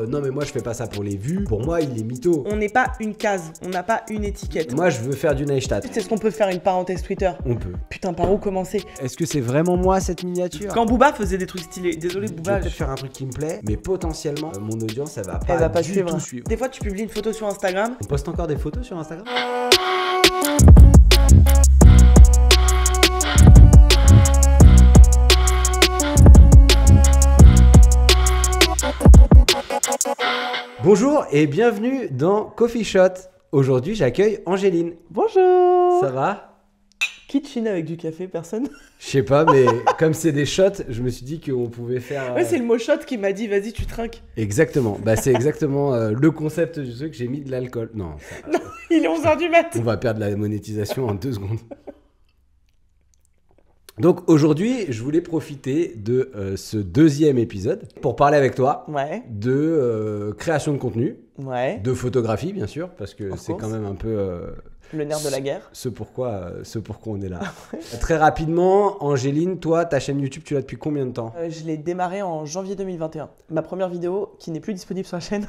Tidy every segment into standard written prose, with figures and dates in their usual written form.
Non mais moi je fais pas ça pour les vues, pour moi il est mytho. On n'est pas une case, on n'a pas une étiquette. Moi je veux faire du Neistat. C'est ce qu'on peut faire une parenthèse Twitter. On peut. Putain, par où commencer? Est-ce que c'est vraiment moi cette miniature? Quand Booba faisait des trucs stylés, désolé Je Booba, vais peut-être faire un truc qui me plaît, mais potentiellement mon audience elle va pas, elle va pas du suivre. tout suivre. Des fois tu publies une photo sur Instagram. On poste encore des photos sur Instagram? Bonjour et bienvenue dans Coffee Shot. Aujourd'hui j'accueille Angéline. Bonjour. Ça va? Qui chine avec du café, personne? Je sais pas, mais comme c'est des shots, je me suis dit qu'on pouvait faire... Ouais, c'est le mot shot qui m'a dit vas-y tu trinques. Exactement, bah c'est exactement le concept du truc, j'ai mis de l'alcool. Non, ça va. Non, il est 11h du mat. On va perdre la monétisation en 2 secondes. Donc aujourd'hui, je voulais profiter de ce 2e épisode pour parler avec toi Ouais, de création de contenu, ouais. de photographie bien sûr, parce que Of c'est course. quand même un peu Le nerf de la guerre. ce pourquoi on est là. Très rapidement, Angéline, toi, ta chaîne YouTube, tu l'as depuis combien de temps? Je l'ai démarré en janvier 2021. Ma première vidéo, qui n'est plus disponible sur la chaîne,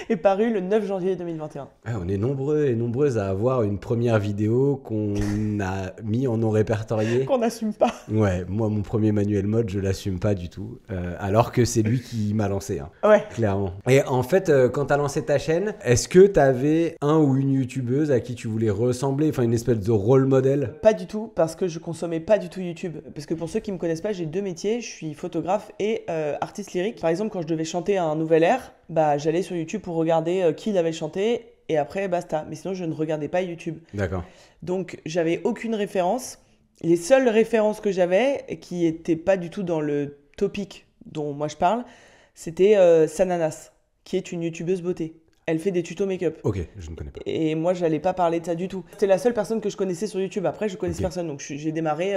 est parue le 9 janvier 2021. Ouais, on est nombreux et nombreuses à avoir une première vidéo qu'on a mis en non répertorié. Qu'on n'assume pas. Ouais, moi mon premier manuel mode, je l'assume pas du tout, alors que c'est lui qui m'a lancé, hein, Ouais. clairement. Et en fait, quand t'as lancé ta chaîne, est-ce que t'avais un ou une youtubeuse à qui tu voulais ressembler, enfin une espèce de rôle modèle? Pas du tout, parce que je consommais pas du tout YouTube. Parce que pour ceux qui me connaissent pas, j'ai 2 métiers, je suis photographe et artiste lyrique. Par exemple, quand je devais chanter un nouvel air, bah j'allais sur YouTube pour regarder qui l'avait chanté et après basta. Mais sinon, je ne regardais pas YouTube. D'accord. Donc, j'avais aucune référence. Les seules références que j'avais, qui étaient pas du tout dans le topic dont moi je parle, c'était Sananas, qui est une youtubeuse beauté. Elle fait des tutos make-up. Ok, je ne connais pas. Et moi, j'allais pas parler de ça du tout. C'était la seule personne que je connaissais sur YouTube. Après, je connaissais Ok. personne. Donc, j'ai démarré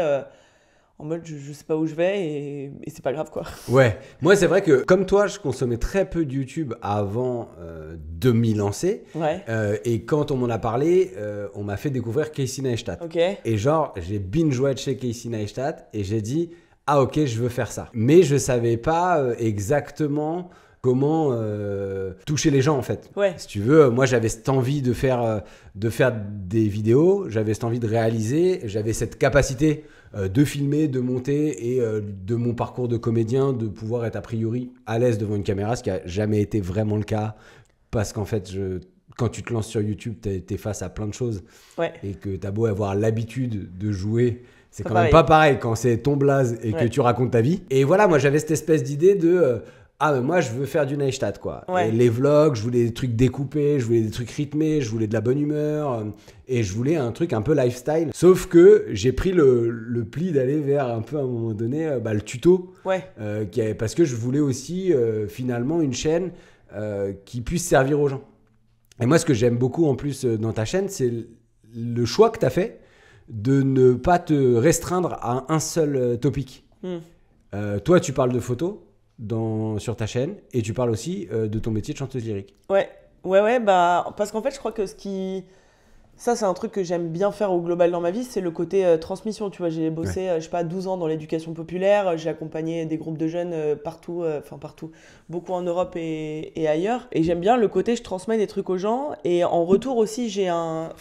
en mode je sais pas où je vais et c'est pas grave quoi. Ouais, moi c'est vrai que comme toi, je consommais très peu de YouTube avant de m'y lancer. Ouais, Et quand on m'en a parlé, on m'a fait découvrir Casey Neistat. ok. Et genre, j'ai binge-watché Casey Neistat et j'ai dit « Ah ok, je veux faire ça ». Mais je savais pas exactement comment toucher les gens en fait. Ouais, Si tu veux, moi j'avais cette envie de faire des vidéos, j'avais cette envie de réaliser, j'avais cette capacité de filmer, de monter et de mon parcours de comédien, de pouvoir être a priori à l'aise devant une caméra, ce qui n'a jamais été vraiment le cas parce qu'en fait, quand tu te lances sur YouTube, t'es face à plein de choses ouais, et que t'as beau avoir l'habitude de jouer, c'est Pas quand même pareil. pas pareil quand c'est ton blaze et que Ouais. tu racontes ta vie. Et voilà, moi j'avais cette espèce d'idée de ah mais moi je veux faire du Neistat quoi. Ouais. Et les vlogs, je voulais des trucs découpés, je voulais des trucs rythmés, je voulais de la bonne humeur et je voulais un truc un peu lifestyle. Sauf que j'ai pris le pli d'aller vers un peu à un moment donné le tuto ouais, parce que je voulais aussi finalement une chaîne qui puisse servir aux gens. Et moi ce que j'aime beaucoup en plus dans ta chaîne, c'est le choix que tu as fait de ne pas te restreindre à un seul topic. Toi, tu parles de photos sur ta chaîne et tu parles aussi de ton métier de chanteuse lyrique. ouais, bah parce qu'en fait, je crois que ça, c'est un truc que j'aime bien faire au global dans ma vie, c'est le côté transmission. Tu vois, j'ai bossé, je sais pas, 12 ans dans l'éducation populaire, j'ai accompagné des groupes de jeunes partout, beaucoup en Europe et ailleurs. Et j'aime bien le côté, je transmets des trucs aux gens et en retour aussi, j'ai un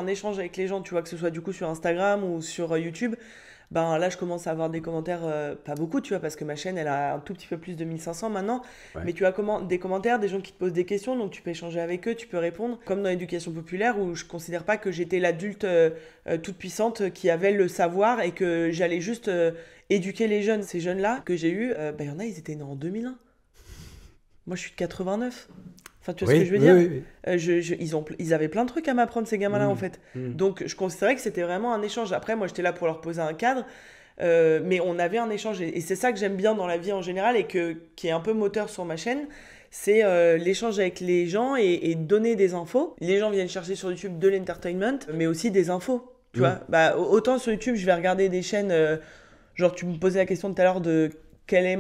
échange avec les gens, tu vois, que ce soit du coup sur Instagram ou sur YouTube. Ben là, je commence à avoir des commentaires, pas beaucoup, tu vois, parce que ma chaîne, elle a un tout petit peu plus de 1500 maintenant. Ouais. Mais tu as des commentaires, des gens qui te posent des questions, donc tu peux échanger avec eux, tu peux répondre. Comme dans l'éducation populaire, où je considère pas que j'étais l'adulte toute puissante qui avait le savoir et que j'allais juste éduquer les jeunes. Ces jeunes-là que j'ai eus, il y en a, ils étaient nés en 2001. Moi, je suis de 89. Enfin, tu vois ce que je veux dire? Oui. Ils avaient plein de trucs à m'apprendre, ces gamins-là, en fait. Mmh. Donc, je considérais que c'était vraiment un échange. Après, moi, j'étais là pour leur poser un cadre, mais on avait un échange. Et c'est ça que j'aime bien dans la vie en général et qui est un peu moteur sur ma chaîne. C'est l'échange avec les gens et donner des infos. Les gens viennent chercher sur YouTube de l'entertainment, mais aussi des infos. Tu vois, bah, autant sur YouTube, je vais regarder des chaînes... genre, tu me posais la question tout à l'heure de quelle est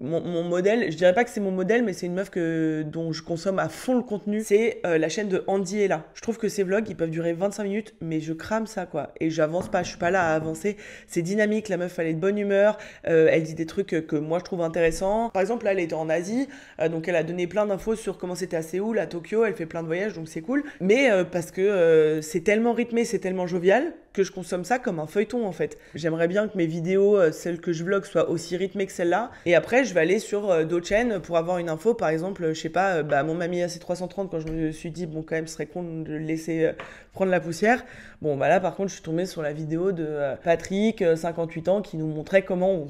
mon modèle, je dirais pas que c'est mon modèle, mais c'est une meuf dont je consomme à fond le contenu. C'est la chaîne de Andy Ella. Je trouve que ses vlogs, ils peuvent durer 25 minutes, mais je crame ça, quoi. Et j'avance pas, je suis pas là à avancer. C'est dynamique, la meuf, elle est de bonne humeur, elle dit des trucs que moi je trouve intéressants. Par exemple, là, elle était en Asie, donc elle a donné plein d'infos sur comment c'était à Séoul, à Tokyo, elle fait plein de voyages, donc c'est cool. Mais parce que c'est tellement rythmé, c'est tellement jovial, que je consomme ça comme un feuilleton, en fait. J'aimerais bien que mes vidéos, celles que je vlog, soient aussi rythmées que celles-là. Et après, je vais aller sur d'autres chaînes pour avoir une info. Par exemple, je sais pas, mon mamie AC330, quand je me suis dit, bon, quand même, ce serait con de le laisser prendre la poussière. Bon, bah là, par contre, je suis tombée sur la vidéo de Patrick, 58 ans, qui nous montrait comment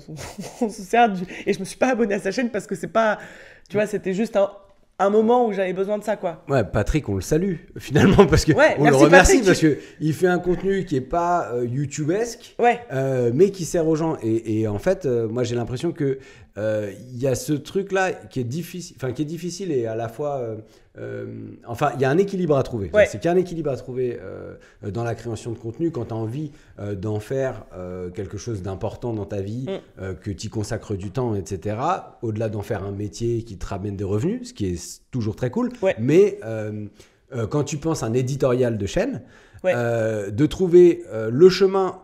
on se sert du... Et je me suis pas abonnée à sa chaîne parce que c'est pas... Tu vois, c'était juste un moment où j'avais besoin de ça, quoi. Ouais, Patrick, on le salue, finalement, parce que on le remercie, Patrick. Parce qu'il fait un contenu qui est pas YouTubesque, mais qui sert aux gens. Et en fait, moi, j'ai l'impression que y a ce truc-là qui est difficile et à la fois... il y a un équilibre à trouver. C'est qu'il y a un équilibre à trouver dans la création de contenu quand tu as envie d'en faire quelque chose d'important dans ta vie, que tu y consacres du temps, etc. Au-delà d'en faire un métier qui te ramène des revenus, ce qui est toujours très cool. Mais quand tu penses à un éditorial de chaîne, de trouver le chemin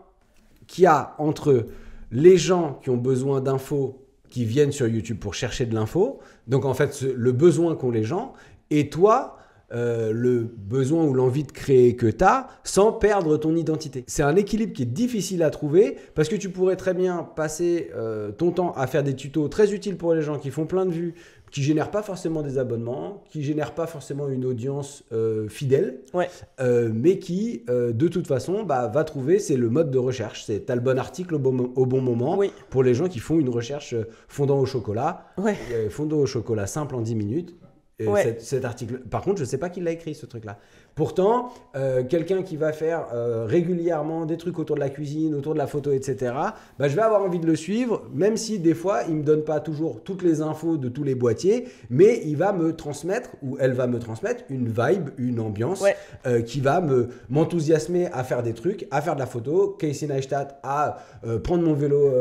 qu'il y a entre les gens qui ont besoin d'infos qui viennent sur YouTube pour chercher de l'info, donc en fait le besoin qu'ont les gens, et toi, le besoin ou l'envie de créer que tu as sans perdre ton identité. C'est un équilibre qui est difficile à trouver parce que tu pourrais très bien passer ton temps à faire des tutos très utiles pour les gens qui font plein de vues, qui ne génèrent pas forcément des abonnements, qui ne génèrent pas forcément une audience fidèle, mais qui, de toute façon, va trouver, c'est le mode de recherche. Tu as le bon article au bon moment pour les gens qui font une recherche fondant au chocolat, fondant au chocolat simple en 10 minutes. Cet article. Par contre, je ne sais pas qui l'a écrit, ce truc-là. Pourtant, quelqu'un qui va faire régulièrement des trucs autour de la cuisine, autour de la photo, etc., je vais avoir envie de le suivre, même si des fois, il ne me donne pas toujours toutes les infos de tous les boîtiers, mais il va me transmettre, ou elle va me transmettre, une vibe, une ambiance qui va m'enthousiasmer à faire des trucs, à faire de la photo. Casey Neistat, à prendre mon vélo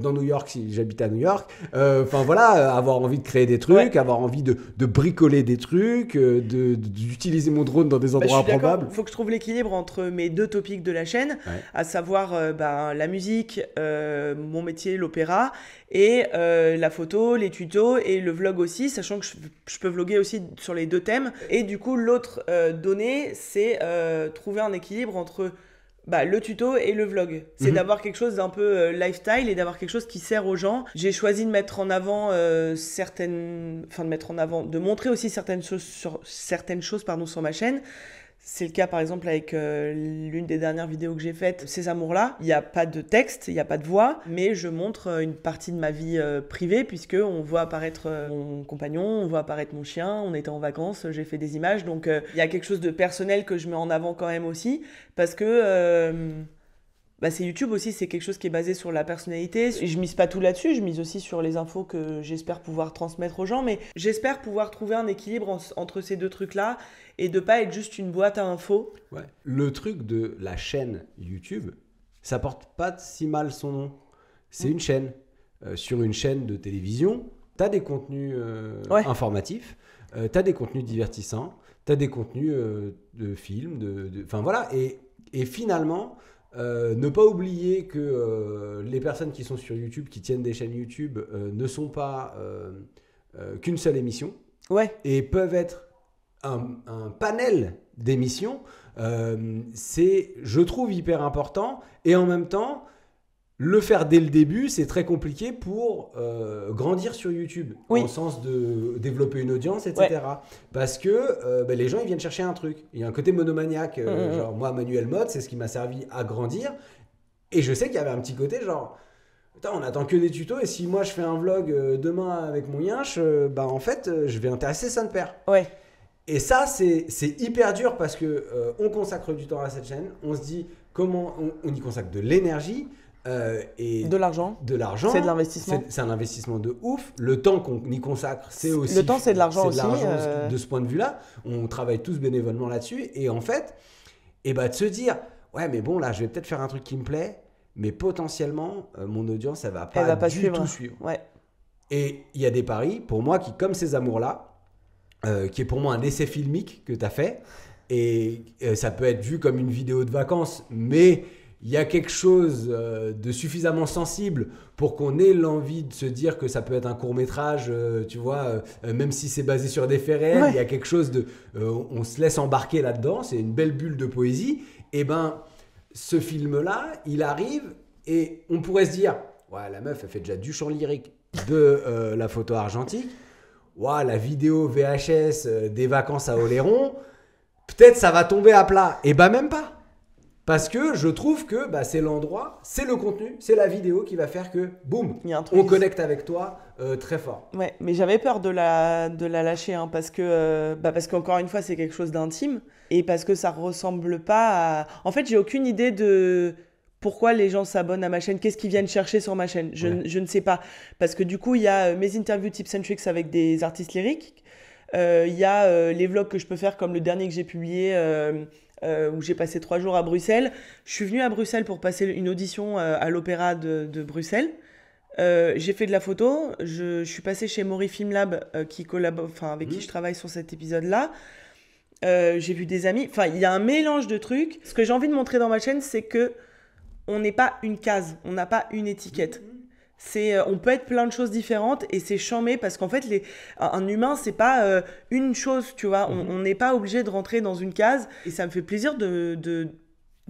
dans New York, si j'habite à New York. Avoir envie de créer des trucs, avoir envie de bricoler des trucs, d'utiliser mon drone dans des endroits improbables. Il faut que je trouve l'équilibre entre mes deux topics de la chaîne, à savoir la musique, mon métier, l'opéra, et la photo, les tutos et le vlog aussi, sachant que je peux vlogger aussi sur les deux thèmes. Et du coup, l'autre donnée, c'est trouver un équilibre entre le tuto et le vlog. C'est d'avoir quelque chose d'un peu lifestyle et d'avoir quelque chose qui sert aux gens. J'ai choisi de mettre en avant de montrer aussi certaines choses sur ma chaîne. C'est le cas par exemple avec l'une des dernières vidéos que j'ai faites, Ces amours-là. Il n'y a pas de texte, il n'y a pas de voix, mais je montre une partie de ma vie privée puisque on voit apparaître mon compagnon, on voit apparaître mon chien, on était en vacances, j'ai fait des images. Donc il y a quelque chose de personnel que je mets en avant quand même aussi parce que... c'est YouTube aussi, c'est quelque chose qui est basé sur la personnalité. Je mise pas tout là-dessus, je mise aussi sur les infos que j'espère pouvoir transmettre aux gens, mais j'espère pouvoir trouver un équilibre entre ces deux trucs-là et de pas être juste une boîte à infos. Le truc de la chaîne YouTube, ça porte pas si mal son nom. C'est une chaîne. Sur une chaîne de télévision, tu as des contenus informatifs, tu as des contenus divertissants, tu as des contenus de films, et finalement... ne pas oublier que les personnes qui sont sur YouTube, qui tiennent des chaînes YouTube, ne sont pas qu'une seule émission et peuvent être un panel d'émissions. C'est, je trouve, hyper important et en même temps, le faire dès le début, c'est très compliqué pour grandir sur YouTube, au sens de développer une audience, etc. Parce que les gens, ils viennent chercher un truc. Il y a un côté monomaniaque. Genre, moi, Manuel Mode, c'est ce qui m'a servi à grandir. Et je sais qu'il y avait un petit côté genre... Putain, on attend que des tutos et si moi, je fais un vlog demain avec mon yinche, en fait, je vais intéresser son père. Et ça, c'est hyper dur parce que on consacre du temps à cette chaîne. On se dit comment on y consacre de l'énergie. Et de l'argent, c'est de l'investissement, c'est un investissement de ouf. Le temps qu'on y consacre, c'est aussi le temps, c'est de l'argent aussi. De ce point de vue-là, on travaille tous bénévolement là-dessus. Et en fait, de se dire, mais bon là, je vais peut-être faire un truc qui me plaît, mais potentiellement, mon audience, elle va pas du tout suivre. Et il y a des paris, pour moi, qui, comme ces amours-là, qui est pour moi un essai filmique que tu as fait, et ça peut être vu comme une vidéo de vacances, mais il y a quelque chose de suffisamment sensible pour qu'on ait l'envie de se dire que ça peut être un court-métrage, tu vois, même si c'est basé sur des faits réels, il y a quelque chose de... on se laisse embarquer là-dedans, c'est une belle bulle de poésie. Et ben, ce film-là, il arrive et on pourrait se dire, ouais, la meuf, elle fait déjà du chant lyrique, de la photo argentique, ouais, la vidéo VHS des vacances à Oléron, peut-être ça va tomber à plat. Et ben même pas. Parce que je trouve que c'est l'endroit, c'est le contenu, c'est la vidéo qui va faire que, boum, on connecte avec toi très fort. Ouais, mais j'avais peur de la lâcher, hein, parce qu'encore une fois, c'est quelque chose d'intime, et parce que ça ressemble pas à... En fait, j'ai aucune idée de pourquoi les gens s'abonnent à ma chaîne, qu'est-ce qu'ils viennent chercher sur ma chaîne, je ne sais pas. Parce que du coup, il y a mes interviews tips and tricks avec des artistes lyriques, il y a les vlogs que je peux faire, comme le dernier que j'ai publié... où j'ai passé 3 jours à Bruxelles. Je suis venue à Bruxelles pour passer une audition à l'Opéra de Bruxelles. J'ai fait de la photo. Je suis passée chez Mori Film Lab, avec qui je travaille sur cet épisode-là. J'ai vu des amis. Enfin, il y a un mélange de trucs. Ce que j'ai envie de montrer dans ma chaîne, c'est que on n'est pas une case, on n'a pas une étiquette. On peut être plein de choses différentes et c'est chambé parce qu'en fait, un humain, c'est pas une chose, tu vois. On n'est pas obligé de rentrer dans une case et ça me fait plaisir de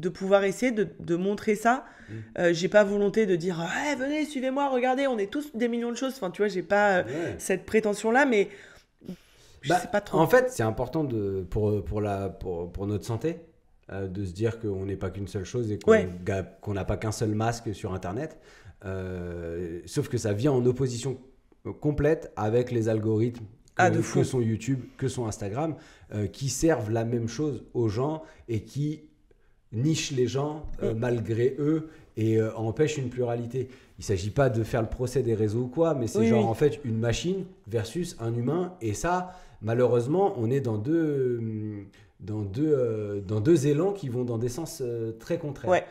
pouvoir essayer de montrer ça. J'ai pas volonté de dire hey, venez, suivez-moi, regardez, on est tous des millions de choses. Enfin, tu vois, j'ai pas cette prétention-là, mais je sais pas trop. En fait, c'est important pour notre santé de se dire qu'on n'est pas qu'une seule chose et qu'on n'a pas qu'un seul masque sur Internet. Sauf que ça vient en opposition complète avec les algorithmes que sont YouTube, que sont Instagram, qui servent la même chose aux gens et qui nichent les gens malgré eux et empêchent une pluralité. Il ne s'agit pas de faire le procès des réseaux ou quoi, mais c'est en fait une machine versus un humain. Et ça, malheureusement, on est dans deux élans qui vont dans des sens très contraires.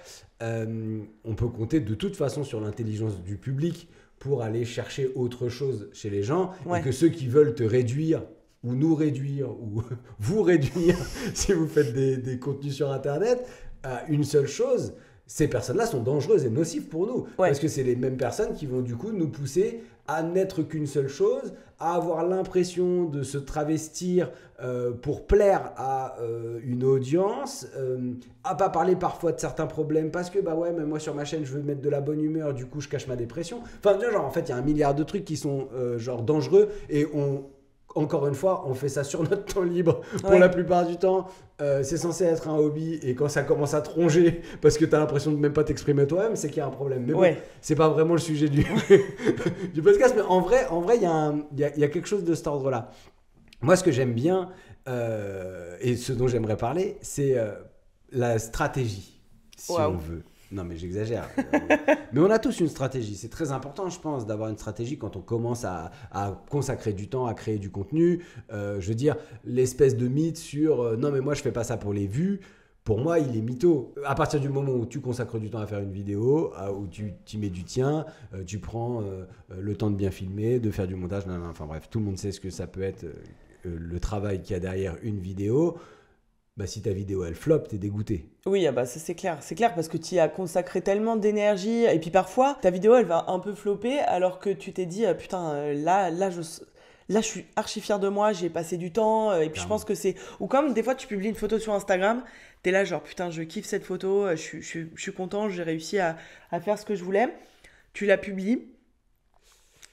On peut compter de toute façon sur l'intelligence du public pour aller chercher autre chose chez les gens et que ceux qui veulent te réduire ou nous réduire ou vous réduire si vous faites des contenus sur Internet à une seule chose, ces personnes-là sont dangereuses et nocives pour nous parce que c'est les mêmes personnes qui vont du coup nous pousser à n'être qu'une seule chose, à avoir l'impression de se travestir pour plaire à une audience, à pas parler parfois de certains problèmes parce que mais moi sur ma chaîne je veux mettre de la bonne humeur, du coup je cache ma dépression. Enfin en fait il y a un milliard de trucs qui sont dangereux et encore une fois, on fait ça sur notre temps libre pour la plupart du temps. C'est censé être un hobby et quand ça commence à te ronger parce que tu as l'impression de même pas t'exprimer toi-même, c'est qu'il y a un problème. Mais bon, c'est pas vraiment le sujet du podcast. Mais en vrai, il y a quelque chose de cet ordre-là. Moi, ce que j'aime bien et ce dont j'aimerais parler, c'est la stratégie, si on veut. Non, mais j'exagère. Mais on a tous une stratégie. C'est très important, je pense, d'avoir une stratégie quand on commence à consacrer du temps, à créer du contenu. Je veux dire, l'espèce de mythe sur non, mais moi, je fais pas ça pour les vues. Pour moi, il est mytho. À partir du moment où tu consacres du temps à faire une vidéo, où tu mets du tien, tu prends le temps de bien filmer, de faire du montage. Enfin bref, tout le monde sait ce que ça peut être le travail qu'il y a derrière une vidéo. Si ta vidéo elle flop, t'es dégoûté. Oui, ça c'est clair parce que tu y as consacré tellement d'énergie et puis parfois ta vidéo elle va un peu flopper alors que tu t'es dit putain là je suis archi fière de moi, j'ai passé du temps et puis je pense que c'est ou comme des fois tu publies une photo sur Instagram, t'es là genre putain je kiffe cette photo, je suis content, j'ai réussi à faire ce que je voulais, tu la publies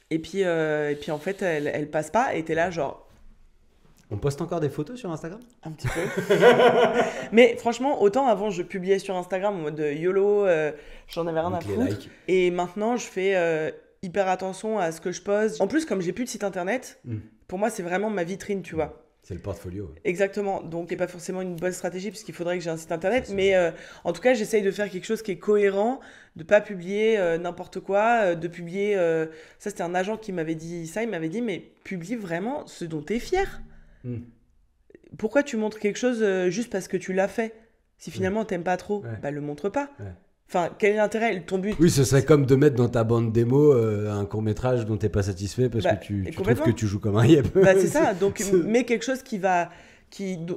et puis en fait elle passe pas et t'es là genre. On poste encore des photos sur Instagram ? Un petit peu. Mais franchement, autant avant, je publiais sur Instagram en mode YOLO, j'en avais rien à foutre. Et maintenant, je fais hyper attention à ce que je poste. En plus, comme j'ai plus de site internet, pour moi, c'est vraiment ma vitrine, tu vois. C'est le portfolio. Exactement. Donc, c'est pas forcément une bonne stratégie puisqu'il faudrait que j'ai un site internet. Mais en tout cas, j'essaye de faire quelque chose qui est cohérent, de pas publier n'importe quoi, de publier... Ça, c'était un agent qui m'avait dit ça. Il m'avait dit, mais publie vraiment ce dont tu es fier. Pourquoi tu montres quelque chose juste parce que tu l'as fait ? Si finalement t'aimes pas trop, le montre pas. Enfin, quel est l'intérêt? Ton but... Oui, ce serait comme de mettre dans ta bande démo un court-métrage dont t'es pas satisfait parce que tu trouves que tu joues comme un yep. C'est ça, donc mets quelque chose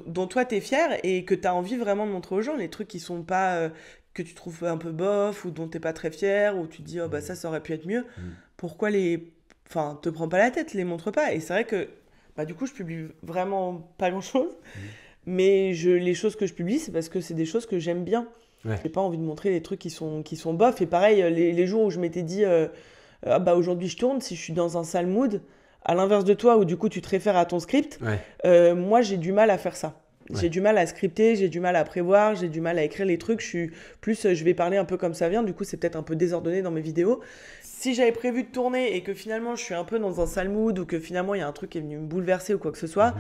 dont toi t'es fier et que t'as envie vraiment de montrer aux gens, les trucs qui sont pas... que tu trouves un peu bof ou dont t'es pas très fier ou tu te dis ça aurait pu être mieux. Pourquoi Enfin, te prends pas la tête, les montre pas. Et c'est vrai que du coup je publie vraiment pas grand chose, mais les choses que je publie c'est parce que c'est des choses que j'aime bien. J'ai pas envie de montrer des trucs qui sont bof. Et pareil, les jours où je m'étais dit aujourd'hui je tourne, si je suis dans un sale mood, à l'inverse de toi où du coup tu te réfères à ton script, moi j'ai du mal à faire ça. J'ai du mal à scripter, j'ai du mal à prévoir, j'ai du mal à écrire les trucs. Je vais parler un peu comme ça vient, du coup c'est peut-être un peu désordonné dans mes vidéos. Si j'avais prévu de tourner et que finalement je suis un peu dans un sale mood ou que finalement il y a un truc qui est venu me bouleverser ou quoi que ce soit,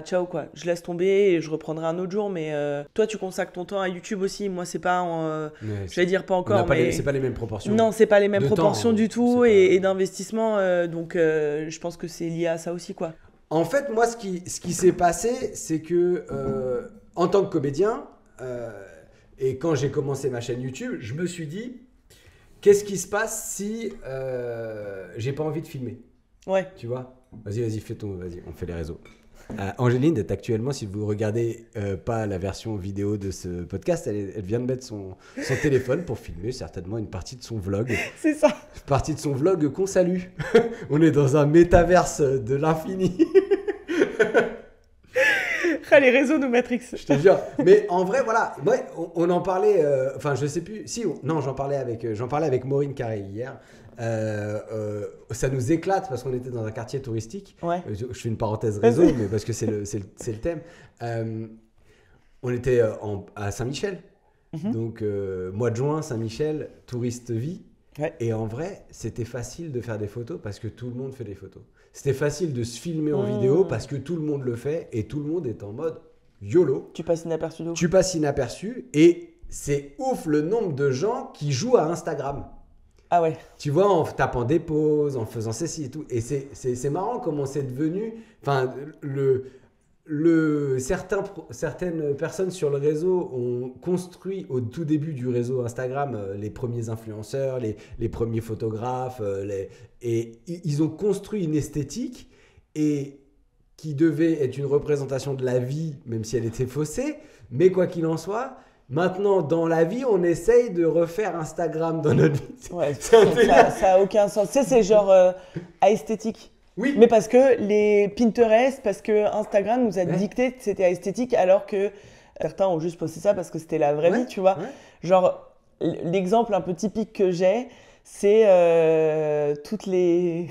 ciao quoi, je laisse tomber et je reprendrai un autre jour. Mais toi tu consacres ton temps à YouTube aussi, moi c'est pas je vais dire pas encore, mais c'est pas les mêmes proportions. Non, c'est pas les mêmes proportions du tout et pas... d'investissement, donc je pense que c'est lié à ça aussi quoi. En fait, moi, ce qui s'est passé, c'est que en tant que comédien, et quand j'ai commencé ma chaîne YouTube, je me suis dit, qu'est-ce qui se passe si j'ai pas envie de filmer? Ouais. Tu vois? Vas-y, vas-y, on fait les réseaux. Angéline est actuellement, si vous regardez pas la version vidéo de ce podcast, elle vient de mettre son téléphone pour filmer certainement une partie de son vlog. C'est ça. Une partie de son vlog qu'on salue. On est dans un métaverse de l'infini. Les réseaux nous matrixent. Je te jure. Mais en vrai, voilà, on en parlait. Enfin, je sais plus. Non, j'en parlais avec Maureen Carré hier. Ça nous éclate parce qu'on était dans un quartier touristique. Je fais une parenthèse réseau, mais parce que c'est le thème. On était à Saint-Michel. Donc, mois de juin, Saint-Michel, touriste vie. Et en vrai, c'était facile de faire des photos parce que tout le monde fait des photos. C'était facile de se filmer en vidéo parce que tout le monde le fait et tout le monde est en mode YOLO. Tu passes inaperçu et c'est ouf le nombre de gens qui jouent à Instagram. Ah ouais. Tu vois, en tapant des pauses, en faisant ceci et tout. Et c'est marrant comment c'est devenu... Enfin, certaines personnes sur le réseau ont construit au tout début du réseau Instagram les premiers influenceurs, les premiers photographes, et ils ont construit une esthétique et qui devait être une représentation de la vie, même si elle était faussée. Mais quoi qu'il en soit, maintenant dans la vie, on essaye de refaire Instagram dans notre vie. Ouais, ça a aucun sens. Tu sais, c'est genre esthétique. Oui. Mais parce que les Pinterest, parce que Instagram nous a dicté que c'était esthétique, alors que certains ont juste posté ça parce que c'était la vraie vie, tu vois. Genre, l'exemple un peu typique que j'ai, c'est toutes des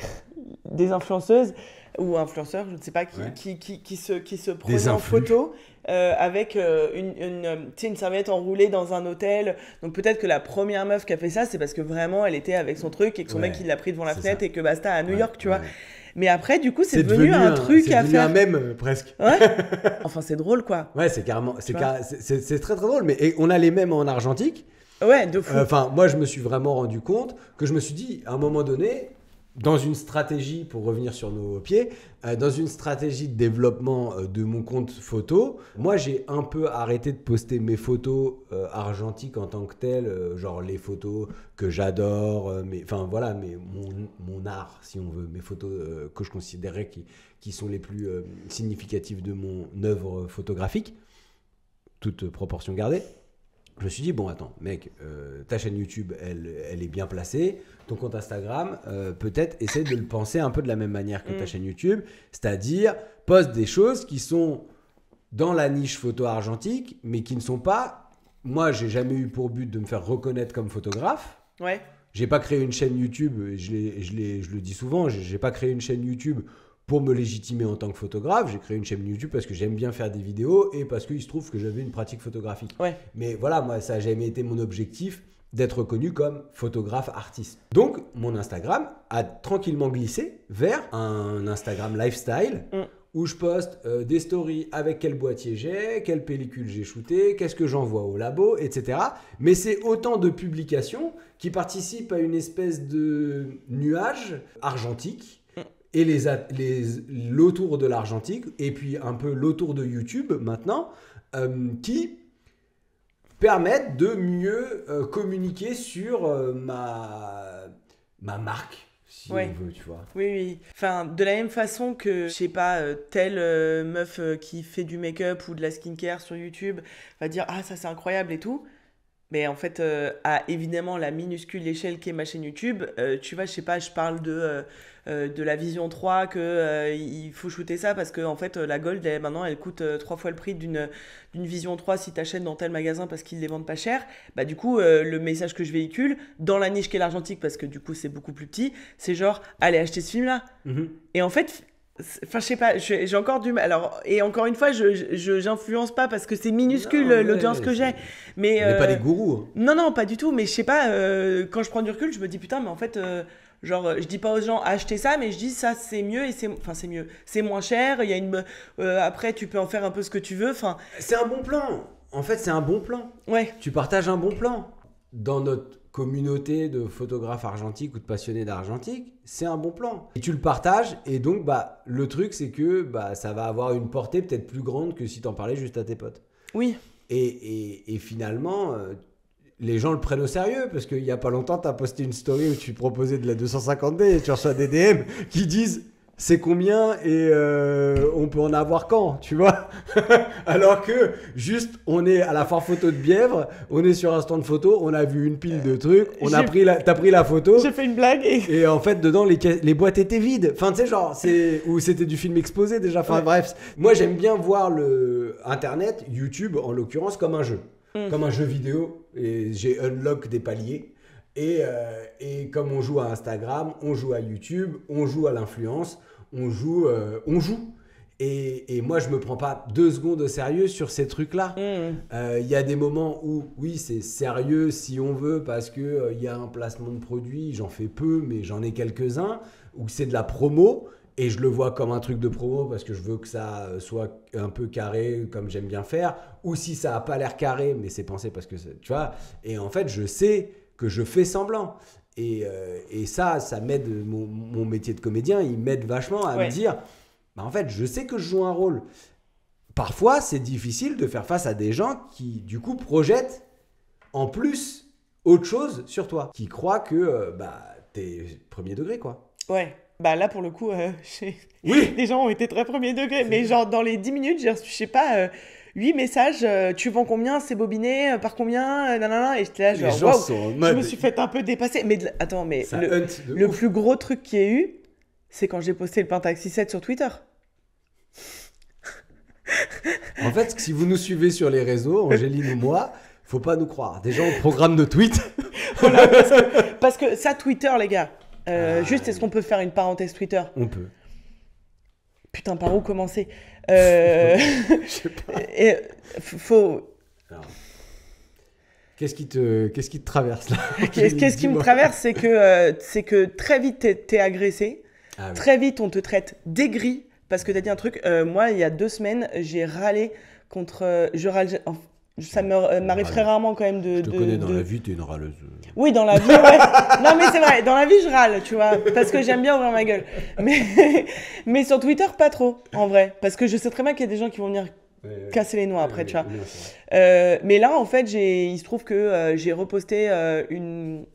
influenceuses ou influenceurs, je ne sais pas, qui se prenaient en photo avec une serviette enroulée dans un hôtel. Donc peut-être que la première meuf qui a fait ça, c'est parce que vraiment elle était avec son truc et que son mec il l'a pris devant la fenêtre et que basta à New York, tu vois. Mais après, du coup, c'est devenu un truc à faire. C'est devenu un mème, presque. Ouais. Enfin, c'est drôle, quoi. Ouais, c'est carrément... C'est très, très drôle. Mais on a les mèmes en argentique. Ouais, de fou. Enfin, moi, je me suis vraiment rendu compte que je me suis dit, à un moment donné, dans une stratégie, pour revenir sur nos pieds, dans une stratégie de développement de mon compte photo, moi, j'ai un peu arrêté de poster mes photos argentiques en tant que telles, genre les photos que j'adore, mon art, si on veut, mes photos que je considérais qui sont les plus significatives de mon œuvre photographique, toute proportion gardée. Je me suis dit, bon, attends, mec, ta chaîne YouTube, elle est bien placée. Ton compte Instagram, peut-être essaie de le penser un peu de la même manière que ta chaîne YouTube. C'est-à-dire, poste des choses qui sont dans la niche photo argentique, mais qui ne sont pas... Moi, j'ai jamais eu pour but de me faire reconnaître comme photographe. Ouais. J'ai pas créé une chaîne YouTube, je le dis souvent, j'ai pas créé une chaîne YouTube pour me légitimer en tant que photographe. J'ai créé une chaîne YouTube parce que j'aime bien faire des vidéos et parce qu'il se trouve que j'avais une pratique photographique. Ouais. Mais voilà, moi, ça n'a jamais été mon objectif d'être reconnu comme photographe artiste. Donc, mon Instagram a tranquillement glissé vers un Instagram lifestyle où je poste des stories avec quel boîtier j'ai, quelle pellicule j'ai shooté, qu'est-ce que j'envoie au labo, etc. Mais c'est autant de publications qui participent à une espèce de nuage argentique et l'autour de l'argentique et puis un peu l'autour de YouTube maintenant qui permettent de mieux communiquer sur ma marque, si on veut, tu vois. Oui. Enfin, de la même façon que, je sais pas, telle meuf qui fait du make-up ou de la skincare sur YouTube va dire « Ah, ça c'est incroyable et tout », mais en fait, à évidemment la minuscule échelle qui est ma chaîne YouTube, tu vois, je sais pas, je parle de la Vision 3, il faut shooter ça parce que en fait, la Gold, maintenant, elle coûte 3 fois le prix d'une Vision 3 si t'achètes dans tel magasin parce qu'ils les vendent pas cher. Bah du coup, le message que je véhicule, dans la niche qu'est l'argentique, parce que du coup, c'est beaucoup plus petit, c'est genre, allez acheter ce film-là. Et en fait... Enfin, je sais pas, j'ai encore du mal. Alors, et encore une fois, j'influence pas parce que c'est minuscule l'audience que j'ai. Mais on n'est pas des gourous. Non, pas du tout. Mais je sais pas, quand je prends du recul, je me dis putain, mais en fait, genre, je dis pas aux gens achetez ça, mais je dis ça c'est mieux et c'est mieux. C'est moins cher. Il y a après, tu peux en faire un peu ce que tu veux. Enfin, c'est un bon plan. En fait, c'est un bon plan. Ouais. Tu partages un bon plan. Dans notre communauté de photographes argentiques ou de passionnés d'argentique, c'est un bon plan. Et tu le partages, et donc le truc c'est que ça va avoir une portée peut-être plus grande que si t'en parlais juste à tes potes. Oui. Et finalement, les gens le prennent au sérieux, parce qu'il y a pas longtemps, t'as posté une story où tu proposais de la 250D et tu reçois des DM qui disent c'est combien et on peut en avoir quand, tu vois. Alors que juste on est à la foire photo de Bièvre, on est sur un stand photo, on a vu une pile de trucs, t'as pris la photo. J'ai fait une blague et en fait dedans les boîtes étaient vides. Enfin tu sais genre ou c'était du film exposé déjà. Enfin bref, moi j'aime bien voir le internet, YouTube en l'occurrence, comme un jeu, comme un jeu vidéo, et j'ai unlock des paliers. Et comme on joue à Instagram, on joue à YouTube, on joue à l'influence, on joue. Et moi, je me prends pas 2 secondes au sérieux sur ces trucs-là. Y a des moments où, oui, c'est sérieux si on veut, parce qu'il y a un placement de produit, j'en fais peu, mais j'en ai quelques-uns, ou c'est de la promo, et je le vois comme un truc de promo parce que je veux que ça soit un peu carré, comme j'aime bien faire, ou si ça n'a pas l'air carré, mais c'est pensé parce que, tu vois, et en fait, je sais que je fais semblant. Et ça m'aide, mon métier de comédien, il m'aide vachement à me dire, en fait, je sais que je joue un rôle. Parfois, c'est difficile de faire face à des gens qui, du coup, projettent en plus autre chose sur toi, qui croient que t'es premier degré, quoi. Ouais. Bah là, pour le coup, les gens ont été très premier degré. Mais genre, dans les 10 minutes, j'ai reçu, je sais pas... 8 messages, tu vends combien, c'est bobiné, par combien, nanana, et j'étais là genre, wow, je me suis fait un peu dépasser. Mais attends, mais le plus gros truc qu'il y a eu, c'est quand j'ai posté le Pentax 7 sur Twitter. En fait, si vous nous suivez sur les réseaux, Angéline ou moi, faut pas nous croire. Déjà au programme de tweet. Voilà, parce que ça, Twitter, les gars, juste, est-ce qu'on peut faire une parenthèse Twitter ? On peut. Putain, par où commencer ? Je sais pas. Alors, qu'est-ce qui te traverse là ? Qu'est-ce qui me traverse, c'est que très vite t'es agressé, très vite on te traite d'aigri parce que t'as dit un truc. Moi, il y a 2 semaines, j'ai râlé contre. Ça m'arrive très rarement quand même de... Je te connais dans la vie, t'es une râleuse. Oui, dans la vie, ouais. Non, mais c'est vrai, dans la vie, je râle, tu vois, parce que j'aime bien ouvrir ma gueule. Mais sur Twitter, pas trop, en vrai. Parce que je sais très bien qu'il y a des gens qui vont venir casser les noix après, tu vois. Mais là, en fait, il se trouve que j'ai reposté une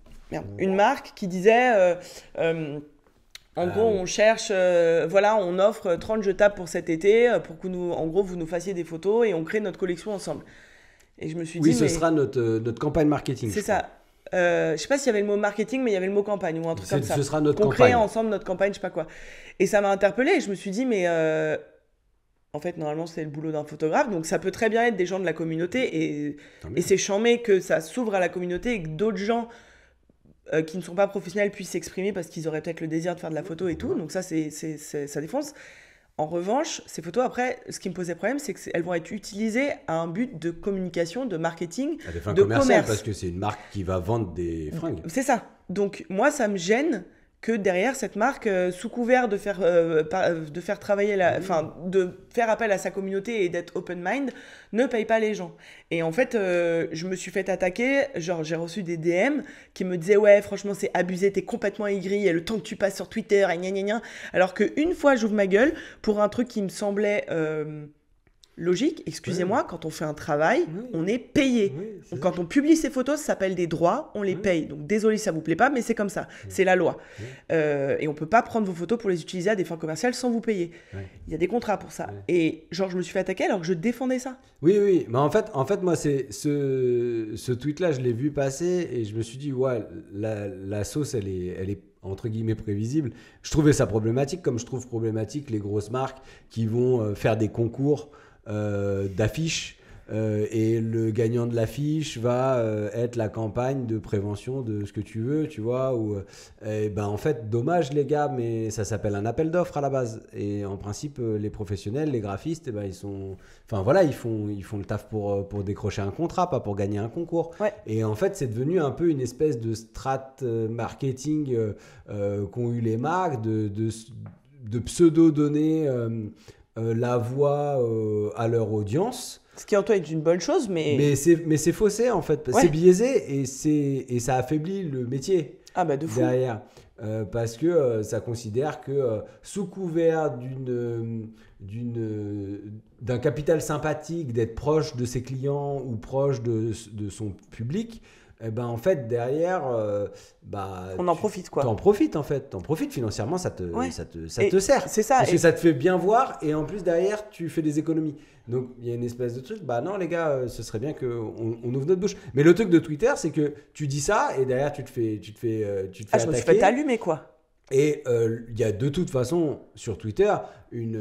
marque qui disait... En gros, on cherche, on offre 30 jetables pour cet été, pour que vous nous fassiez des photos et on crée notre collection ensemble. Et je me suis dit, ce sera notre campagne marketing. C'est ça. Je sais pas s'il y avait le mot marketing, mais il y avait le mot campagne ou un truc comme ça. Ce sera notre campagne. On crée ensemble notre campagne, je sais pas quoi. Et ça m'a interpellée et je me suis dit, mais en fait, normalement, c'est le boulot d'un photographe. Donc, ça peut très bien être des gens de la communauté et c'est chambé que ça s'ouvre à la communauté et que d'autres gens qui ne sont pas professionnels puissent s'exprimer parce qu'ils auraient peut-être le désir de faire de la photo et tout. Donc, ça défonce. En revanche, ces photos, après, ce qui me posait problème, c'est qu'elles vont être utilisées à un but de communication, de marketing, à des fins de commerciales, commerce. Parce que c'est une marque qui va vendre des fringues. C'est ça. Donc, moi, ça me gêne que derrière cette marque, sous couvert de faire travailler de faire appel à sa communauté et d'être open mind, ne paye pas les gens. Et en fait, je me suis fait attaquer, genre j'ai reçu des DM qui me disaient ouais franchement c'est abusé, t'es complètement aigri, et le temps que tu passes sur Twitter, et gna gna gna. Alors qu'une fois j'ouvre ma gueule pour un truc qui me semblait logique, excusez-moi, quand on fait un travail, Oui. on est payé. Oui, c'est Donc, ça. quand on publie ces photos, ça s'appelle des droits, on les paye. Donc désolé si ça vous plaît pas, mais c'est comme ça, c'est la loi. Et on peut pas prendre vos photos pour les utiliser à des fins commerciales sans vous payer. Ouais. Il y a des contrats pour ça. Ouais. Et genre, je me suis fait attaquer alors que je défendais ça. Oui, mais en fait moi, c'est ce tweet-là, je l'ai vu passer et je me suis dit, ouais, la sauce, elle est entre guillemets prévisible. Je trouvais ça problématique, comme je trouve problématique les grosses marques qui vont faire des concours d'affiches et le gagnant de l'affiche va être la campagne de prévention de ce que tu veux, tu vois. Et ben, en fait, dommage les gars, mais ça s'appelle un appel d'offres à la base. Et en principe, les professionnels, les graphistes, eh ben, ils font le taf pour décrocher un contrat, pas pour gagner un concours. Ouais. Et en fait, c'est devenu un peu une espèce de strat marketing qu'ont eu les marques, de pseudo-donner la voix à leur audience. Ce qui en toi est une bonne chose, mais c'est faussé en fait. Ouais. C'est biaisé et ça affaiblit le métier ah bah de fou. derrière. Parce que ça considère que sous couvert d'un capital sympathique, d'être proche de ses clients ou proche de son public, eh ben en fait derrière On en profite quoi. t'en profites en fait, t'en profites financièrement, ça te Et te sert c'est ça. parce Et que ça te fait bien voir et en plus derrière tu fais des économies. Donc il y a une espèce de truc, bah non les gars, ce serait bien qu'on ouvre notre bouche. Mais le truc de Twitter, c'est que tu dis ça et derrière tu te fais je me suis attaquer. fait allumer quoi. Et il y a de toute façon sur Twitter une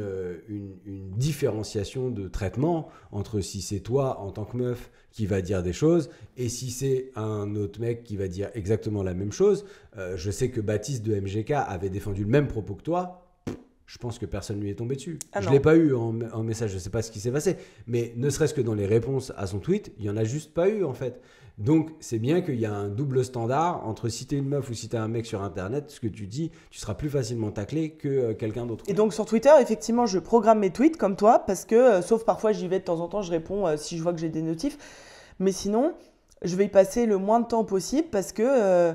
différenciation de traitement entre si c'est toi en tant que meuf qui va dire des choses et si c'est un autre mec qui va dire exactement la même chose. Je sais que Baptiste de MGK avait défendu le même propos que toi. Je pense que personne ne lui est tombé dessus. Ah je non. ne l'ai pas eu en message, je ne sais pas ce qui s'est passé. Mais ne serait-ce que dans les réponses à son tweet, il n'y en a juste pas eu en fait. Donc c'est bien qu'il y a un double standard entre si t'es une meuf ou si t'es un mec sur internet, ce que tu dis, tu seras plus facilement taclé que quelqu'un d'autre. Et donc sur Twitter, effectivement, je programme mes tweets comme toi parce que, sauf parfois j'y vais de temps en temps, je réponds si je vois que j'ai des notifs. Mais sinon, je vais y passer le moins de temps possible parce que,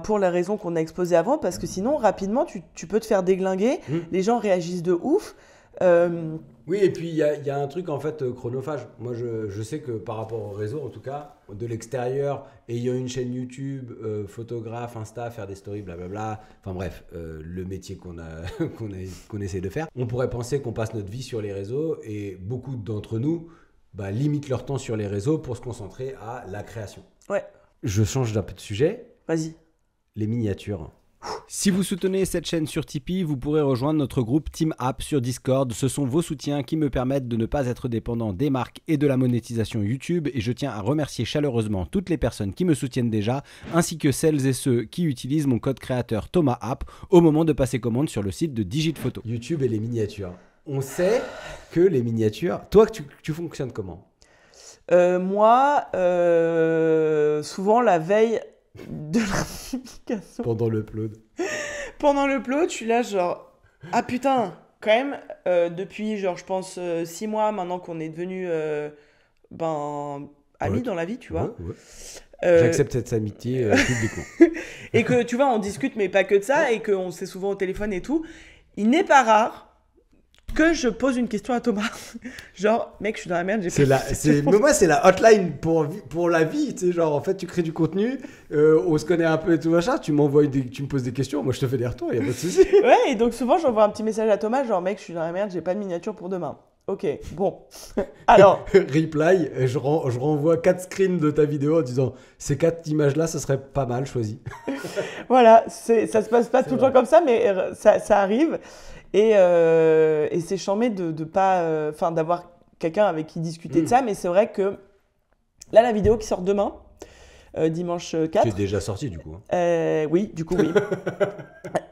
pour la raison qu'on a exposée avant, parce que sinon, rapidement, tu peux te faire déglinguer. Les gens réagissent de ouf. Oui, et puis il y a un truc en fait chronophage. Moi, je sais que par rapport au réseau, en tout cas, de l'extérieur, ayant une chaîne YouTube, photographe, Insta, faire des stories, blablabla, enfin bref, le métier qu'on essaie de faire, on pourrait penser qu'on passe notre vie sur les réseaux et beaucoup d'entre nous limitent leur temps sur les réseaux pour se concentrer à la création. Ouais, Je change d'un peu de sujet. vas-y. Les miniatures. Si vous soutenez cette chaîne sur Tipeee, vous pourrez rejoindre notre groupe Team App sur Discord. Ce sont vos soutiens qui me permettent de ne pas être dépendant des marques et de la monétisation YouTube. Et je tiens à remercier chaleureusement toutes les personnes qui me soutiennent déjà, ainsi que celles et ceux qui utilisent mon code créateur Thomas App au moment de passer commande sur le site de Digit Photo. YouTube et les miniatures. On sait que les miniatures... Toi, tu fonctionnes comment ? Moi, souvent la veille de la publication. Pendant l'upload. Pendant l'upload, je suis là genre, ah putain, quand même, depuis genre je pense 6 mois maintenant qu'on est devenus amis Ouais. dans la vie, tu vois. Ouais. Euh, J'accepte cette amitié publiquement. et que tu vois, on discute, mais pas que de ça, et qu'on s'est souvent au téléphone et tout. Il n'est pas rare que je pose une question à Thomas. Genre, mec, je suis dans la merde, j'ai pas... Mais moi, c'est la hotline pour la vie. Tu sais, genre, en fait, tu crées du contenu, on se connaît un peu et tout machin. Tu me poses des questions, moi, je te fais des retours, il n'y a pas de souci. Ouais, et donc souvent, j'envoie un petit message à Thomas, genre, mec, je suis dans la merde, j'ai pas de miniature pour demain. Ok, bon. Alors, Reply, je renvoie 4 screens de ta vidéo en disant ces 4 images-là, ça serait pas mal choisi. voilà, ça se passe pas tout le temps comme ça, mais ça arrive. Et c'est chambé de pas, d'avoir quelqu'un avec qui discuter de ça, mais c'est vrai que là, la vidéo qui sort demain, dimanche 4. Tu es déjà sorti du coup. Hein. Oui, du coup, oui.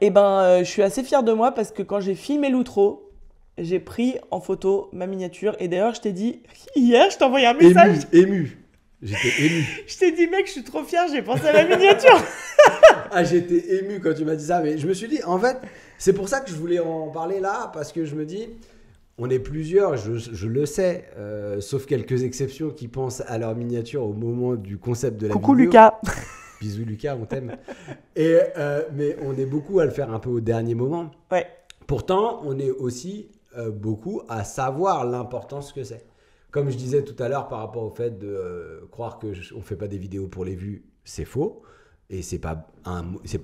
Et je suis assez fière de moi parce que quand j'ai filmé l'outro, j'ai pris en photo ma miniature. Et d'ailleurs, je t'ai dit, hier, je t'ai envoyé un message. Ému. J'étais ému. Je t'ai dit, mec, je suis trop fière, j'ai pensé à ma miniature. Ah, j'étais ému quand tu m'as dit ça, mais je me suis dit, en fait, c'est pour ça que je voulais en parler là, parce que je me dis, on est plusieurs, je le sais, sauf quelques exceptions qui pensent à leur miniature au moment du concept de la Coucou vidéo. Lucas. Bisous Lucas, on t'aime. Mais on est beaucoup à le faire un peu au dernier moment. Ouais. Pourtant, on est aussi beaucoup à savoir l'importance que c'est. Comme je disais tout à l'heure par rapport au fait de croire qu'on ne fait pas des vidéos pour les vues, c'est faux. Et c'est pas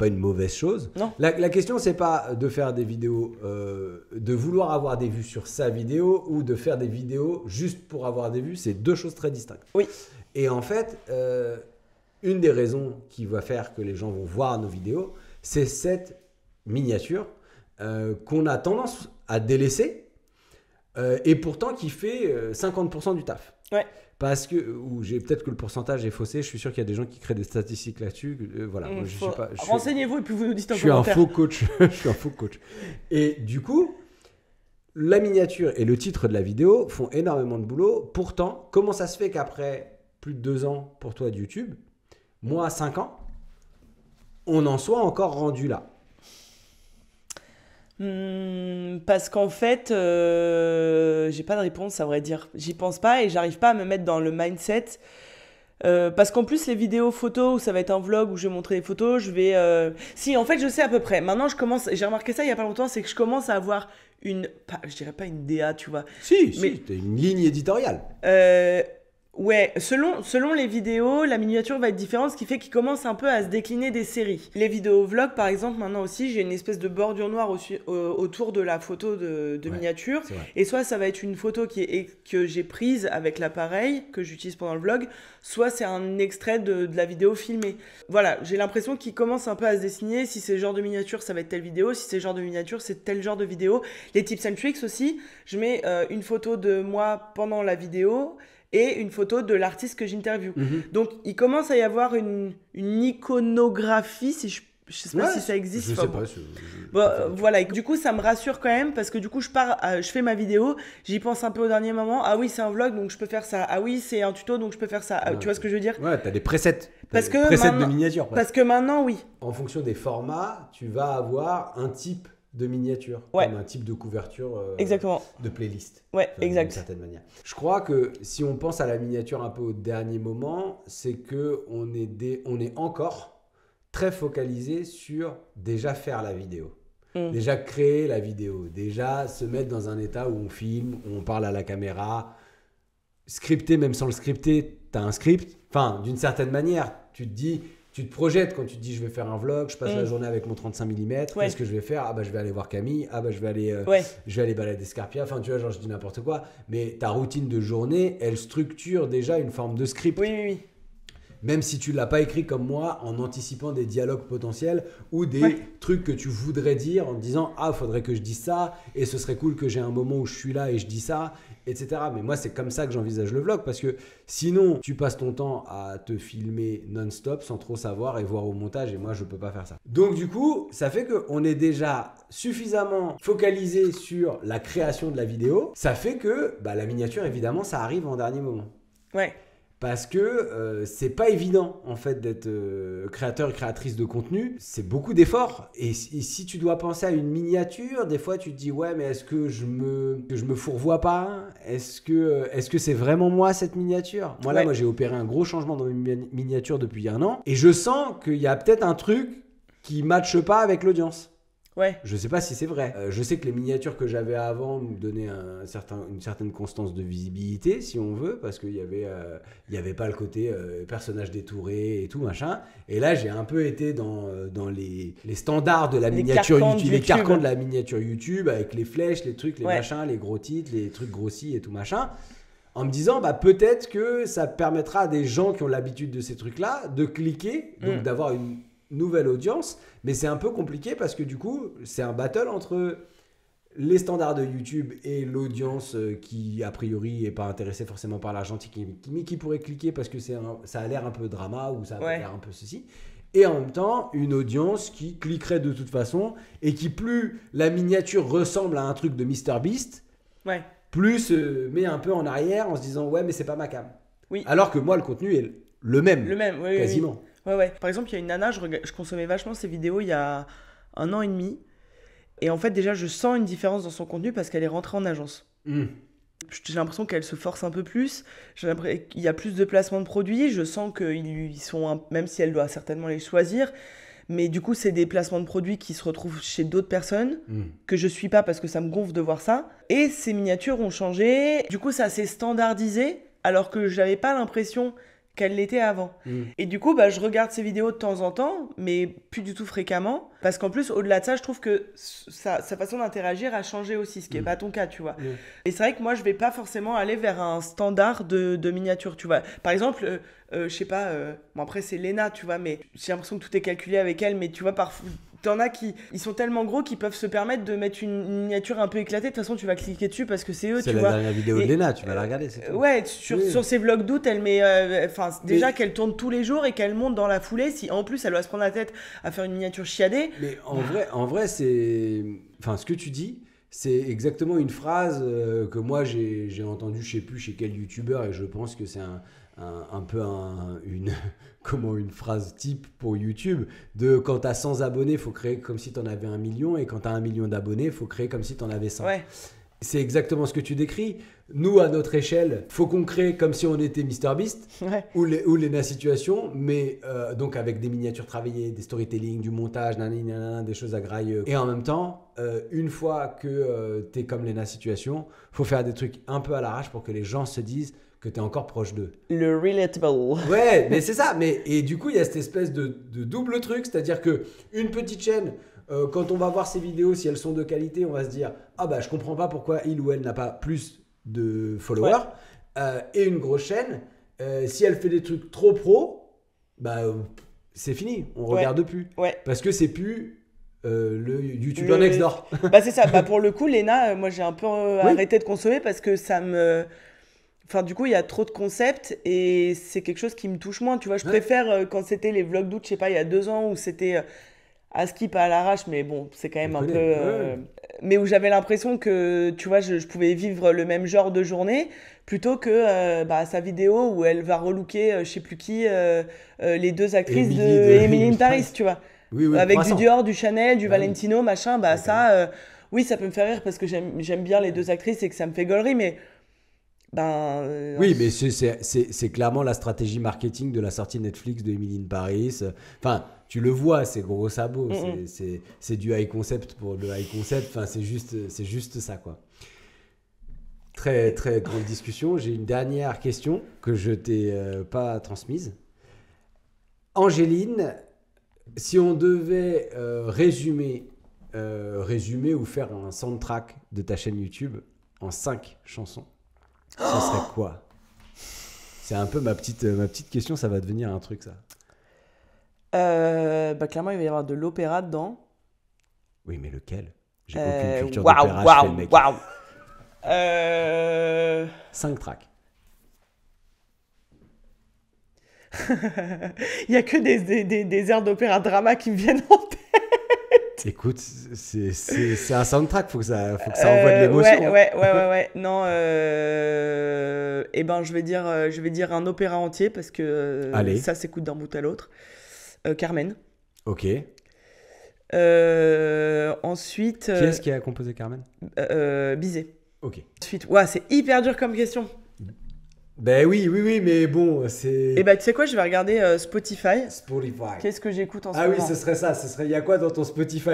une mauvaise chose. Non. La question, c'est pas de faire des vidéos, de vouloir avoir des vues sur sa vidéo ou de faire des vidéos juste pour avoir des vues. C'est deux choses très distinctes. Oui. Et en fait, une des raisons qui va faire que les gens vont voir nos vidéos, c'est cette miniature qu'on a tendance à délaisser et pourtant qui fait 50% du taf. Ouais. Parce que, ou peut-être que le pourcentage est faussé, je suis sûr qu'il y a des gens qui créent des statistiques là-dessus. Voilà, moi, je suis pas. Renseignez-vous et puis vous nous dites en commentaire. Je suis un faux coach. Et du coup, la miniature et le titre de la vidéo font énormément de boulot. Pourtant, comment ça se fait qu'après plus de 2 ans pour toi de YouTube, moi 5 ans, on en soit encore rendu là? Parce qu'en fait, j'ai pas de réponse, à vrai dire. J'y pense pas et j'arrive pas à me mettre dans le mindset. Parce qu'en plus, les vidéos photos où ça va être un vlog où je vais montrer les photos, je vais. Si, en fait, je sais à peu près. Maintenant, j'ai remarqué ça il y a pas longtemps, c'est que je commence à avoir je dirais pas une DA, tu vois. Si, t'as une ligne éditoriale. Ouais, selon les vidéos, la miniature va être différente, ce qui fait qu'il commence un peu à se décliner des séries. Les vidéos vlog, par exemple, maintenant aussi, j'ai une espèce de bordure noire autour de la photo de miniature. Et soit ça va être une photo que j'ai prise avec l'appareil que j'utilise pendant le vlog, soit c'est un extrait de la vidéo filmée. Voilà, j'ai l'impression qu'il commence un peu à se dessiner. Si c'est le genre de miniature, ça va être telle vidéo. Si c'est le genre de miniature, c'est tel genre de vidéo. Les tips and tricks aussi, je mets une photo de moi pendant la vidéo et une photo de l'artiste que j'interviewe. Donc, il commence à y avoir une iconographie, si je sais pas si ça existe. Je sais pas. Voilà, et du coup, ça me rassure quand même, parce que du coup, je fais ma vidéo, j'y pense un peu au dernier moment. Ah oui, c'est un vlog, donc je peux faire ça. Ah oui, c'est un tuto, donc je peux faire ça. Tu vois ce que je veux dire? Ouais, t'as des presets. Presets de miniature. Parce que maintenant, oui. En fonction des formats, tu vas avoir un type de miniature, comme un type de couverture Exactement. de playlist. Ouais, exact. D'une certaine manière. Je crois que si on pense à la miniature un peu au dernier moment, c'est qu'on est encore très focalisé sur déjà faire la vidéo. Déjà créer la vidéo, déjà se mettre dans un état où on filme, où on parle à la caméra, scripter, même sans le scripter, tu as un script. Enfin, d'une certaine manière, tu te projettes quand tu te dis je vais faire un vlog, je passe la journée avec mon 35 mm, qu'est-ce que je vais faire? Ah bah je vais aller voir Camille, ah bah je vais aller balader Scarpia, enfin tu vois, genre je dis n'importe quoi, mais ta routine de journée, elle structure déjà une forme de script. Oui. Même si tu ne l'as pas écrit comme moi, en anticipant des dialogues potentiels ou des trucs que tu voudrais dire en te disant « Ah, il faudrait que je dise ça et ce serait cool que j'ai un moment où je suis là et je dis ça, etc. » Mais moi, c'est comme ça que j'envisage le vlog parce que sinon, tu passes ton temps à te filmer non-stop sans trop savoir et voir au montage et moi, je ne peux pas faire ça. Donc du coup, ça fait qu'on est déjà suffisamment focalisé sur la création de la vidéo. Ça fait que la miniature, évidemment, ça arrive en dernier moment. Ouais. Parce que c'est pas évident en fait d'être créateur et créatrice de contenu, c'est beaucoup d'efforts. Et si tu dois penser à une miniature, des fois tu te dis ouais mais est-ce que je me fourvoie pas? Est-ce que c'est vraiment moi cette miniature? Moi j'ai opéré un gros changement dans mes miniatures depuis 1 an et je sens qu'il y a peut-être un truc qui matche pas avec l'audience. Ouais. Je sais pas si c'est vrai. Je sais que les miniatures que j'avais avant me donnaient une certaine constance de visibilité, si on veut, parce qu'il y avait pas le côté personnage détouré et tout machin. Et là, j'ai un peu été dans les standards de la miniature YouTube, les carcans de la miniature YouTube, avec les flèches, les trucs, les machins, les gros titres, les trucs grossis et tout machin. En me disant, peut-être que ça permettra à des gens qui ont l'habitude de ces trucs-là de cliquer, donc d'avoir une nouvelle audience, mais c'est un peu compliqué parce que du coup c'est un battle entre les standards de YouTube et l'audience qui a priori est pas intéressée forcément par l'argentique mais qui pourrait cliquer parce que ça a l'air un peu drama ou ça a l'air un peu ceci, et en même temps une audience qui cliquerait de toute façon et qui plus la miniature ressemble à un truc de MrBeast, plus se met un peu en arrière en se disant ouais mais c'est pas ma cam, alors que moi le contenu est le même quasiment. Ouais. Par exemple, il y a une nana, je consommais vachement ses vidéos il y a 1 an et demi. Et en fait, déjà, je sens une différence dans son contenu parce qu'elle est rentrée en agence. J'ai l'impression qu'elle se force un peu plus. J'ai l'impression qu'il y a plus de placements de produits. Je sens qu'ils sont, même si elle doit certainement les choisir, Mais du coup, c'est des placements de produits qui se retrouvent chez d'autres personnes que je suis pas parce que ça me gonfle de voir ça. Et ces miniatures ont changé. Du coup, ça s'est standardisé alors que j'avais pas l'impression qu'elle l'était avant. Et du coup, je regarde ces vidéos de temps en temps, mais plus du tout fréquemment. Parce qu'en plus, au-delà de ça, je trouve que sa façon d'interagir a changé aussi, ce qui n'est pas ton cas, tu vois. Et c'est vrai que moi, je vais pas forcément aller vers un standard de miniature, tu vois. Par exemple, je sais pas, bon après c'est Léna, tu vois, mais j'ai l'impression que tout est calculé avec elle, mais tu vois, parfois... T'en as ils sont tellement gros qu'ils peuvent se permettre de mettre une miniature un peu éclatée. De toute façon, tu vas cliquer dessus parce que c'est eux, tu vois. C'est la dernière vidéo de Léna, tu vas la regarder, c'est tout. Ouais, sur ses vlogs d'août, elle met... déjà qu'elle tourne tous les jours et qu'elle monte dans la foulée. Si en plus, elle doit se prendre la tête à faire une miniature chiadée... Mais en vrai c'est... Enfin, ce que tu dis, c'est exactement une phrase que moi, j'ai entendue, je sais plus chez quel youtubeur, et je pense que c'est un peu une phrase type pour YouTube, de quand t'as 100 abonnés, il faut créer comme si t'en avais 1 million, et quand t'as 1 million d'abonnés, il faut créer comme si t'en avais 100. Ouais. C'est exactement ce que tu décris. Nous, à notre échelle, faut qu'on crée comme si on était MrBeast ou Léna Situation, mais donc avec des miniatures travaillées, des storytelling, du montage, des choses à graille. Et en même temps, une fois que t'es comme Léna Situation, faut faire des trucs un peu à l'arrache pour que les gens se disent que t'es encore proche d'eux. Le relatable. Ouais, mais c'est ça. Et du coup, il y a cette espèce de double truc, c'est-à-dire que une petite chaîne, quand on va voir ces vidéos, si elles sont de qualité, on va se dire « Ah je comprends pas pourquoi il ou elle n'a pas plus de followers. » Et une grosse chaîne, si elle fait des trucs trop pro, c'est fini, on regarde plus. Ouais. Parce que c'est plus... le YouTuber next door. C'est ça. Pour le coup, Léna, moi j'ai un peu arrêté de consommer parce que ça me... Enfin, du coup, il y a trop de concepts et c'est quelque chose qui me touche moins. Tu vois, je préfère quand c'était les vlogs d'août, je sais pas, il y a 2 ans, où c'était à skip à l'arrache, mais bon, c'est quand même un peu... Mais où j'avais l'impression que, tu vois, je pouvais vivre le même genre de journée plutôt que sa vidéo où elle va relooker, je sais plus qui, les 2 actrices Emily in Paris, tu vois. Oui, avec du Dior, du Chanel, du Valentino, machin, ça... oui, ça peut me faire rire parce que j'aime bien les 2 actrices et que ça me fait gaulerie, mais... Oui, mais c'est clairement la stratégie marketing de la sortie Netflix de Emily in Paris. Enfin, tu le vois, c'est gros sabots. C'est du high concept pour le high concept. Enfin, c'est juste ça, quoi. Très, très grande discussion. J'ai une dernière question que je t'ai pas transmise. Angéline, si on devait résumer ou faire un soundtrack de ta chaîne YouTube en 5 chansons, ce serait quoi? C'est un peu ma petite question, ça va devenir un truc, ça. Clairement, il va y avoir de l'opéra dedans. Oui, mais lequel? J'ai aucune culture d'opéra, je fais le mec. 5 tracks. Il n'y a que des airs d'opéra drama qui me viennent en tête. Écoute, c'est un soundtrack, faut que ça envoie de l'émotion. Ouais. Non, je vais dire un opéra entier parce que ça s'écoute d'un bout à l'autre. Carmen. Ok. Ensuite. Qui est-ce qui a composé Carmen? Bizet. Ok. Ensuite, c'est hyper dur comme question. Ben oui, mais bon, c'est... Et tu sais quoi, je vais regarder Spotify. Qu'est-ce que j'écoute en ce moment? Ah oui, ce serait ça. Il y a quoi dans ton Spotify?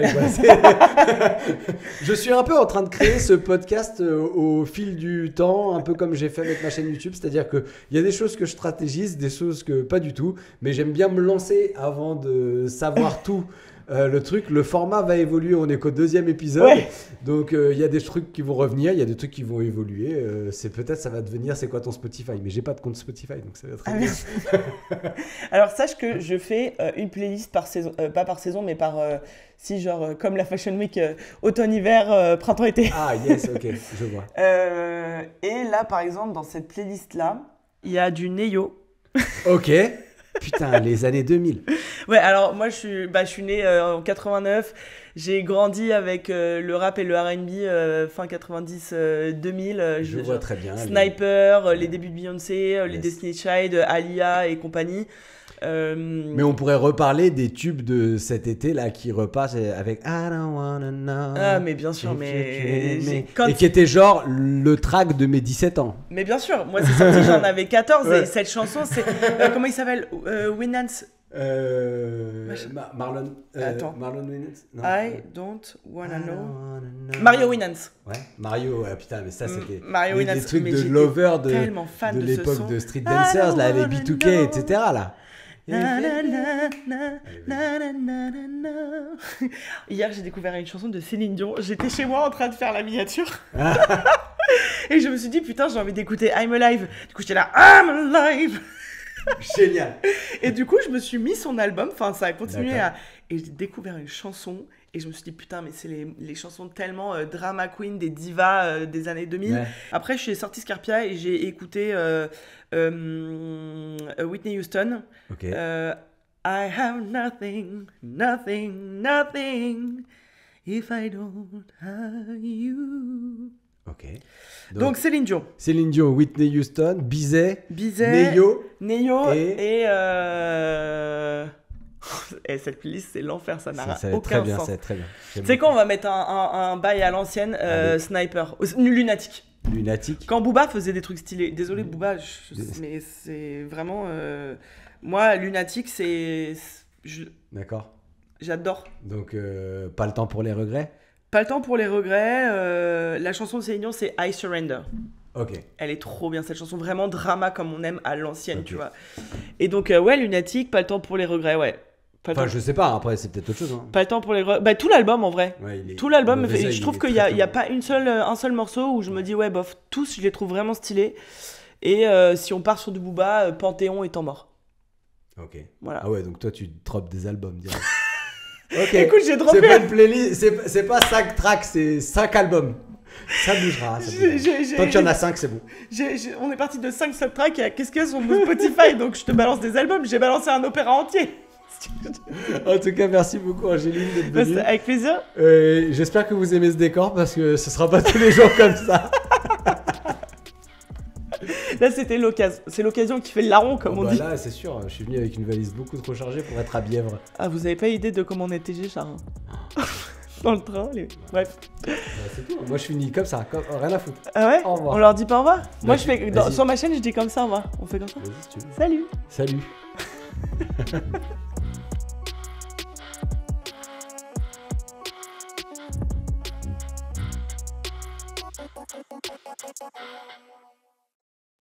Je suis un peu en train de créer ce podcast au fil du temps, un peu comme j'ai fait avec ma chaîne YouTube. C'est-à-dire qu'il y a des choses que je stratégise, des choses que pas du tout. Mais j'aime bien me lancer avant de savoir tout. Le format va évoluer, on est qu'au 2e épisode, donc il y a des trucs qui vont revenir, il y a des trucs qui vont évoluer, ça va devenir c'est quoi ton Spotify, mais j'ai pas de compte Spotify, donc ça va être bien. Alors sache que je fais une playlist par saison, pas par saison, mais par comme la Fashion Week, automne-hiver, printemps-été. Ah yes, ok, je vois. Et là par exemple dans cette playlist là, il y a du Neyo. Ok. Putain, les années 2000. Ouais, alors moi je suis né en 89. J'ai grandi avec le rap et le R&B fin 90, 2000. Je vois très bien. Sniper, les débuts de Beyoncé, les Destiny's Child, Alia et compagnie. Mais on pourrait reparler des tubes de cet été là qui repassent avec I don't wanna know. Ah mais bien sûr, et qui était genre le track de mes 17 ans. Mais bien sûr, moi c'est sorti, j'en avais 14 et cette chanson c'est comment il s'appelle? Marlon. Attends. Marlon Wayans. Non, I don't wanna I know. don't wanna know. Mario Winans. Ouais, Mario, ouais, putain, mais ça c'était Mario des Winans. trucs Mais de j'étais Lover tellement fan de de ce l'époque son. de Street Dancers, là, avec B2K, know. etc. là. Na, na, na, na, na, na, na, na, na. Hier, j'ai découvert une chanson de Céline Dion. J'étais chez moi en train de faire la miniature. Et je me suis dit, putain, j'ai envie d'écouter I'm Alive. Du coup, j'étais là, I'm Alive. Génial. Et du coup, je me suis mis son album. Enfin, ça a continué D'accord. à. Et j'ai découvert une chanson. Et je me suis dit, putain, mais c'est les chansons tellement drama queen des divas des années 2000. Ouais. Après, je suis sortie Scarpia et j'ai écouté Whitney Houston. Ok. I have nothing, nothing, nothing if I don't have you. Ok. Donc Céline Dion, Céline Dion, Whitney Houston, Bizet, Bizet, Neyo. Neyo et- et cette playlist, c'est l'enfer, ça n'a Ça va aucun très bien, sens. ça va très bien. Tu sais quoi, on va mettre un bail à l'ancienne, Allez. Sniper, Lunatique. Lunatique. Quand Booba faisait des trucs stylés, désolé Booba, mais c'est vraiment... moi, Lunatique, D'accord. j'adore. Donc, pas le temps pour les regrets. Pas le temps pour les regrets. La chanson de Céline Dion, c'est I Surrender. Ok. Elle est trop bien, cette chanson. Vraiment drama comme on aime à l'ancienne, Ok. tu vois. Et donc, ouais, Lunatique, pas le temps pour les regrets, ouais. Pas le, Enfin, temps... je sais pas, après, c'est peut-être autre chose. Hein. pas le temps pour les regrets. Bah, tout l'album, en vrai. Ouais, il est- Tout l'album, Mauvais Oeil, je il trouve est qu'il très, n'y très a bon. pas un seul morceau où je me dis, ouais, bof, tous, je les trouve vraiment stylés. Et si on part sur du Booba, Panthéon étant mort. Ok. Voilà. Ah ouais, donc toi, tu drops des albums direct. Ok. Écoute, j'ai C'est droppé pas une playlist, c'est pas 5 tracks, c'est 5 albums. Ça bougera. Ça bougera. Tant qu'il y en a 5, c'est bon. On est parti de 5 subtracks et qu'est-ce qu'il y a sur mon Spotify, donc je te balance des albums. J'ai balancé un opéra entier. En tout cas, merci beaucoup Angéline d'être venue. Avec plaisir. J'espère que vous aimez ce décor parce que ce sera pas tous les jours comme ça. Là, c'était l'occasion. C'est l'occasion qui fait le larron, comme on Bah dit. là, c'est sûr, je suis venu avec une valise beaucoup trop chargée pour être à Bièvre. Ah, vous avez pas idée de comment on était Charles. Dans le train, bref. Bah, c'est tout. Moi, je finis comme ça, rien à foutre. Ah ouais. Au revoir. On leur dit pas au revoir. Moi, je fais Vas-y. sur ma chaîne, je dis comme ça, au revoir. On fait comme ça. Vas-y, si tu veux. Salut. Salut.